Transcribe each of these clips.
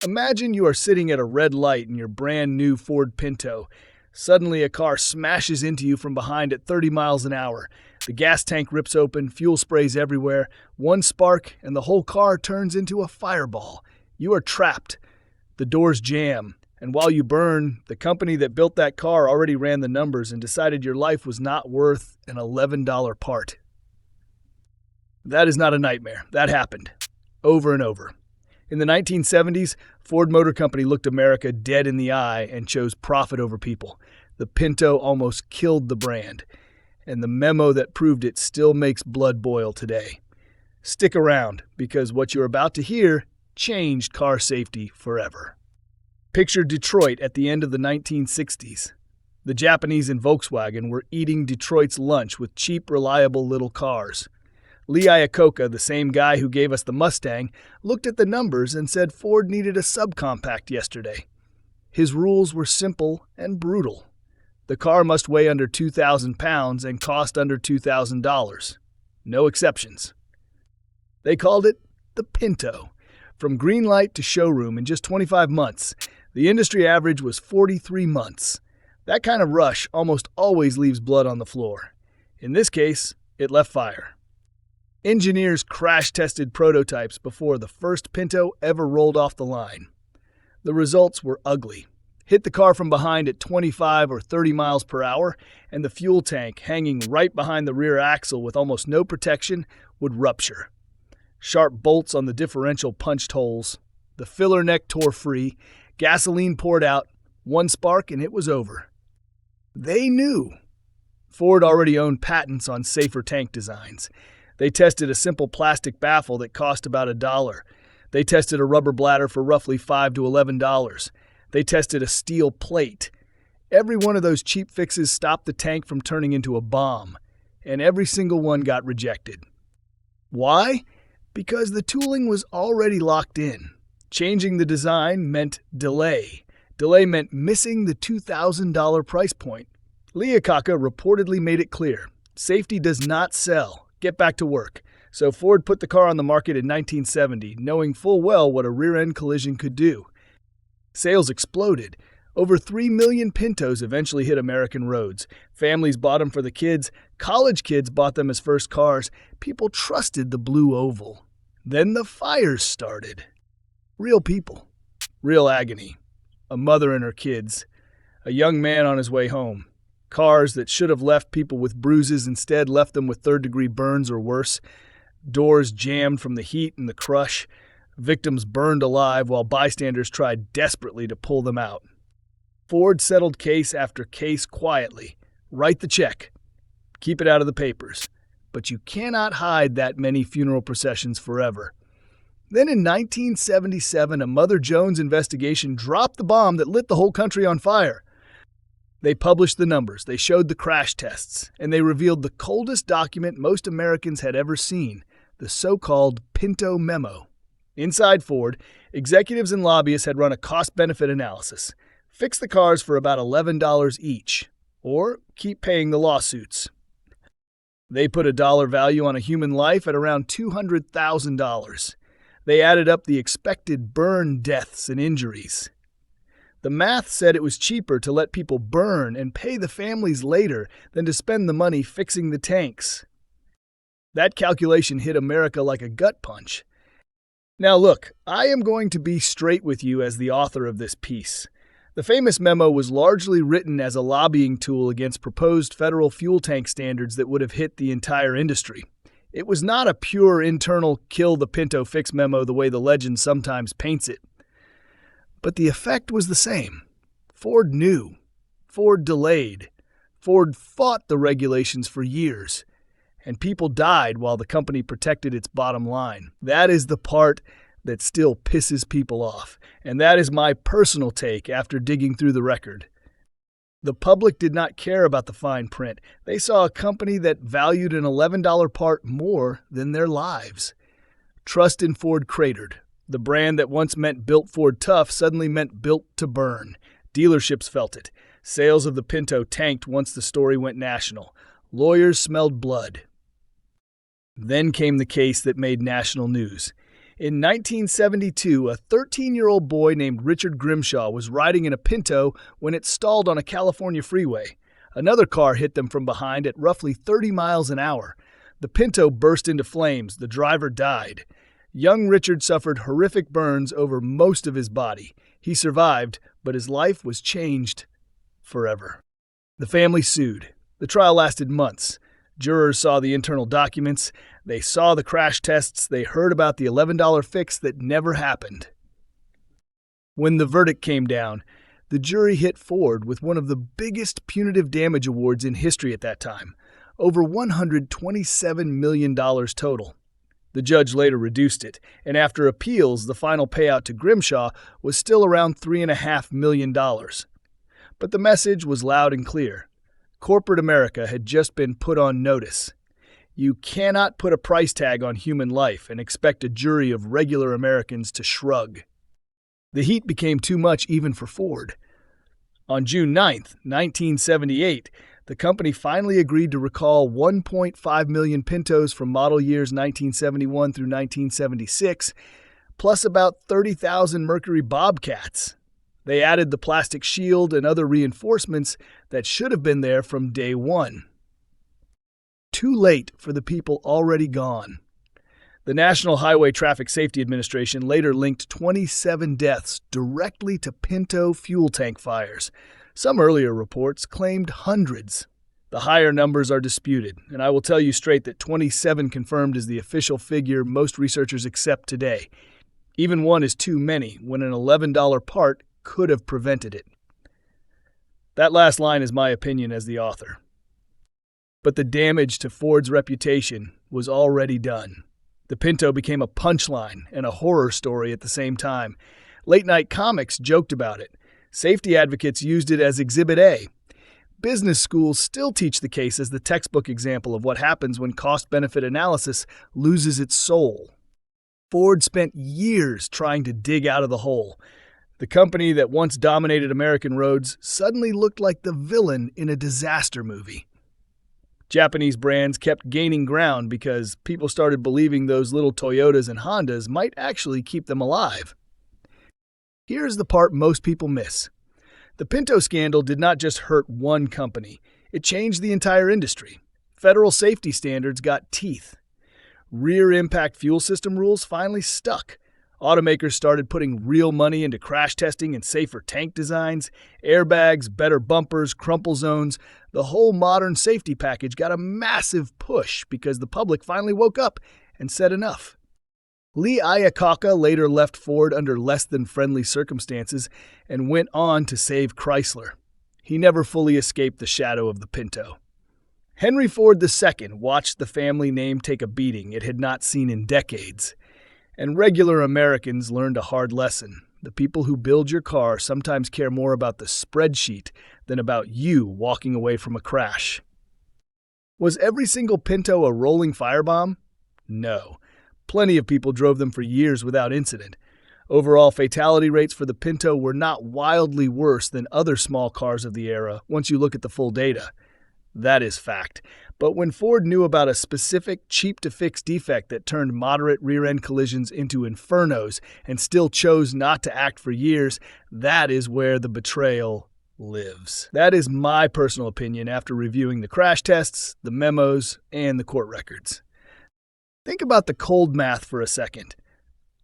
Imagine you are sitting at a red light in your brand new Ford Pinto. Suddenly, a car smashes into you from behind at 30 miles an hour. The gas tank rips open, fuel sprays everywhere, one spark, and the whole car turns into a fireball. You are trapped. The doors jam, and while you burn, the company that built that car already ran the numbers and decided your life was not worth an $11 part. That is not a nightmare. That happened. Over and over. In the 1970s, Ford Motor Company looked America dead in the eye and chose profit over people. The Pinto almost killed the brand, and the memo that proved it still makes blood boil today. Stick around, because what you're about to hear changed car safety forever. Picture Detroit at the end of the 1960s. The Japanese in Volkswagen were eating Detroit's lunch with cheap, reliable little cars. Lee Iacocca, the same guy who gave us the Mustang, looked at the numbers and said Ford needed a subcompact yesterday. His rules were simple and brutal. The car must weigh under 2,000 pounds and cost under $2,000. No exceptions. They called it the Pinto. From green light to showroom in just 25 months. The industry average was 43 months. That kind of rush almost always leaves blood on the floor. In this case, it left fire. Engineers crash-tested prototypes before the first Pinto ever rolled off the line. The results were ugly. Hit the car from behind at 25 or 30 miles per hour, and the fuel tank, hanging right behind the rear axle with almost no protection, would rupture. Sharp bolts on the differential punched holes. The filler neck tore free. Gasoline poured out. One spark and it was over. They knew. Ford already owned patents on safer tank designs. They tested a simple plastic baffle that cost about $1. They tested a rubber bladder for roughly $5 to $11. They tested a steel plate. Every one of those cheap fixes stopped the tank from turning into a bomb, and every single one got rejected. Why? Because the tooling was already locked in. Changing the design meant delay. Delay meant missing the $2,000 price point. Iacocca reportedly made it clear, safety does not sell. Get back to work. So Ford put the car on the market in 1970, knowing full well what a rear-end collision could do. Sales exploded. Over 3 million Pintos eventually hit American roads. Families bought them for the kids. College kids bought them as first cars. People trusted the blue oval. Then the fires started. Real people. Real agony. A mother and her kids. A young man on his way home. Cars that should have left people with bruises instead left them with third-degree burns or worse. Doors jammed from the heat and the crush. Victims burned alive while bystanders tried desperately to pull them out. Ford settled case after case quietly. Write the check. Keep it out of the papers. But you cannot hide that many funeral processions forever. Then in 1977, a Mother Jones investigation dropped the bomb that lit the whole country on fire. They published the numbers, they showed the crash tests, and they revealed the coldest document most Americans had ever seen, the so-called Pinto Memo. Inside Ford, executives and lobbyists had run a cost-benefit analysis. Fix the cars for about $11 each, or keep paying the lawsuits. They put a dollar value on a human life at around $200,000. They added up the expected burn deaths and injuries. The math said it was cheaper to let people burn and pay the families later than to spend the money fixing the tanks. That calculation hit America like a gut punch. Now look, I am going to be straight with you as the author of this piece. The famous memo was largely written as a lobbying tool against proposed federal fuel tank standards that would have hit the entire industry. It was not a pure internal kill the Pinto fix memo the way the legend sometimes paints it. But the effect was the same. Ford knew. Ford delayed. Ford fought the regulations for years. And people died while the company protected its bottom line. That is the part that still pisses people off. And that is my personal take after digging through the record. The public did not care about the fine print. They saw a company that valued an $11 part more than their lives. Trust in Ford cratered. The brand that once meant built Ford tough suddenly meant built to burn. Dealerships felt it. Sales of the Pinto tanked once the story went national. Lawyers smelled blood. Then came the case that made national news. In 1972, a 13-year-old boy named Richard Grimshaw was riding in a Pinto when it stalled on a California freeway. Another car hit them from behind at roughly 30 miles an hour. The Pinto burst into flames. The driver died. Young Richard suffered horrific burns over most of his body. He survived, but his life was changed forever. The family sued. The trial lasted months. Jurors saw the internal documents. They saw the crash tests. They heard about the $11 fix that never happened. When the verdict came down, the jury hit Ford with one of the biggest punitive damage awards in history at that time, over $127 million total. The judge later reduced it, and after appeals, the final payout to Grimshaw was still around $3.5 million. But the message was loud and clear. Corporate America had just been put on notice. You cannot put a price tag on human life and expect a jury of regular Americans to shrug. The heat became too much even for Ford. On June 9, 1978, the company finally agreed to recall 1.5 million Pintos from model years 1971 through 1976, plus about 30,000 Mercury Bobcats. They added the plastic shield and other reinforcements that should have been there from day one. Too late for the people already gone. The National Highway Traffic Safety Administration later linked 27 deaths directly to Pinto fuel tank fires. Some earlier reports claimed hundreds. The higher numbers are disputed, and I will tell you straight that 27 confirmed is the official figure most researchers accept today. Even one is too many when an $11 part could have prevented it. That last line is my opinion as the author. But the damage to Ford's reputation was already done. The Pinto became a punchline and a horror story at the same time. Late-night comics joked about it. Safety advocates used it as Exhibit A. Business schools still teach the case as the textbook example of what happens when cost-benefit analysis loses its soul. Ford spent years trying to dig out of the hole. The company that once dominated American roads suddenly looked like the villain in a disaster movie. Japanese brands kept gaining ground because people started believing those little Toyotas and Hondas might actually keep them alive. Here's the part most people miss. The Pinto scandal did not just hurt one company. It changed the entire industry. Federal safety standards got teeth. Rear impact fuel system rules finally stuck. Automakers started putting real money into crash testing and safer tank designs, airbags, better bumpers, crumple zones. The whole modern safety package got a massive push because the public finally woke up and said enough. Lee Iacocca later left Ford under less than friendly circumstances and went on to save Chrysler. He never fully escaped the shadow of the Pinto. Henry Ford II watched the family name take a beating it had not seen in decades. And regular Americans learned a hard lesson. The people who build your car sometimes care more about the spreadsheet than about you walking away from a crash. Was every single Pinto a rolling firebomb? No. Plenty of people drove them for years without incident. Overall fatality rates for the Pinto were not wildly worse than other small cars of the era once you look at the full data. That is fact. But when Ford knew about a specific, cheap-to-fix defect that turned moderate rear-end collisions into infernos and still chose not to act for years, that is where the betrayal lives. That is my personal opinion after reviewing the crash tests, the memos, and the court records. Think about the cold math for a second.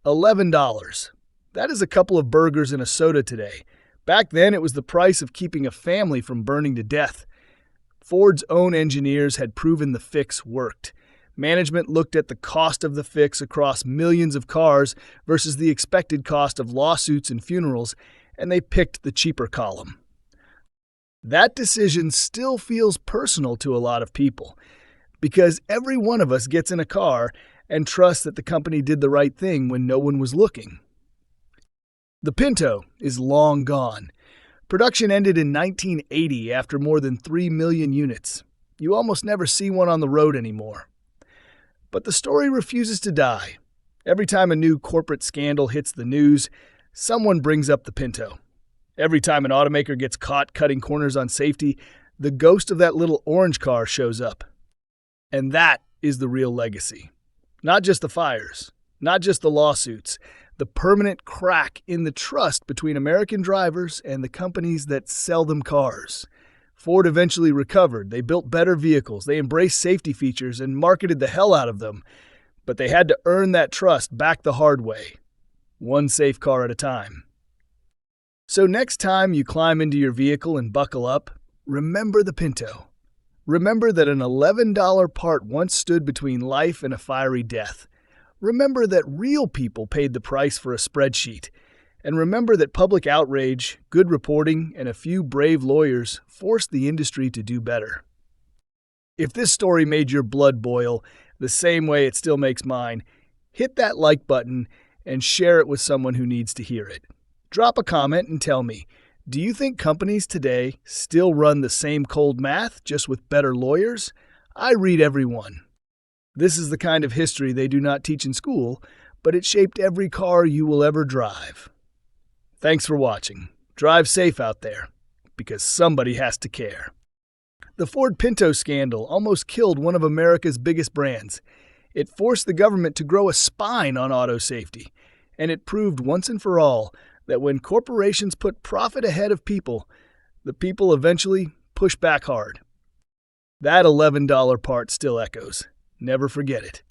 $11. That is a couple of burgers and a soda today. Back then, it was the price of keeping a family from burning to death. Ford's own engineers had proven the fix worked. Management looked at the cost of the fix across millions of cars versus the expected cost of lawsuits and funerals, and they picked the cheaper column. That decision still feels personal to a lot of people, because every one of us gets in a car and trusts that the company did the right thing when no one was looking. The Pinto is long gone. Production ended in 1980 after more than 3 million units. You almost never see one on the road anymore. But the story refuses to die. Every time a new corporate scandal hits the news, someone brings up the Pinto. Every time an automaker gets caught cutting corners on safety, the ghost of that little orange car shows up. And that is the real legacy. Not just the fires, Not just the lawsuits, the permanent crack in the trust between American drivers and the companies that sell them cars. Ford eventually recovered. They built better vehicles, they embraced safety features, and marketed the hell out of them. But they had to earn that trust back the hard way, one safe car at a time. So next time you climb into your vehicle and buckle up, remember the Pinto. Remember that an $11 part once stood between life and a fiery death. Remember that real people paid the price for a spreadsheet. And remember that public outrage, good reporting, and a few brave lawyers forced the industry to do better. If this story made your blood boil the same way it still makes mine, hit that like button and share it with someone who needs to hear it. Drop a comment and tell me, do you think companies today still run the same cold math, just with better lawyers? I read every one. This is the kind of history they do not teach in school, but it shaped every car you will ever drive. Thanks for watching. Drive safe out there, because somebody has to care. The Ford Pinto scandal almost killed one of America's biggest brands. It forced the government to grow a spine on auto safety, and it proved once and for all that when corporations put profit ahead of people, the people eventually push back hard. That $11 part still echoes. Never forget it.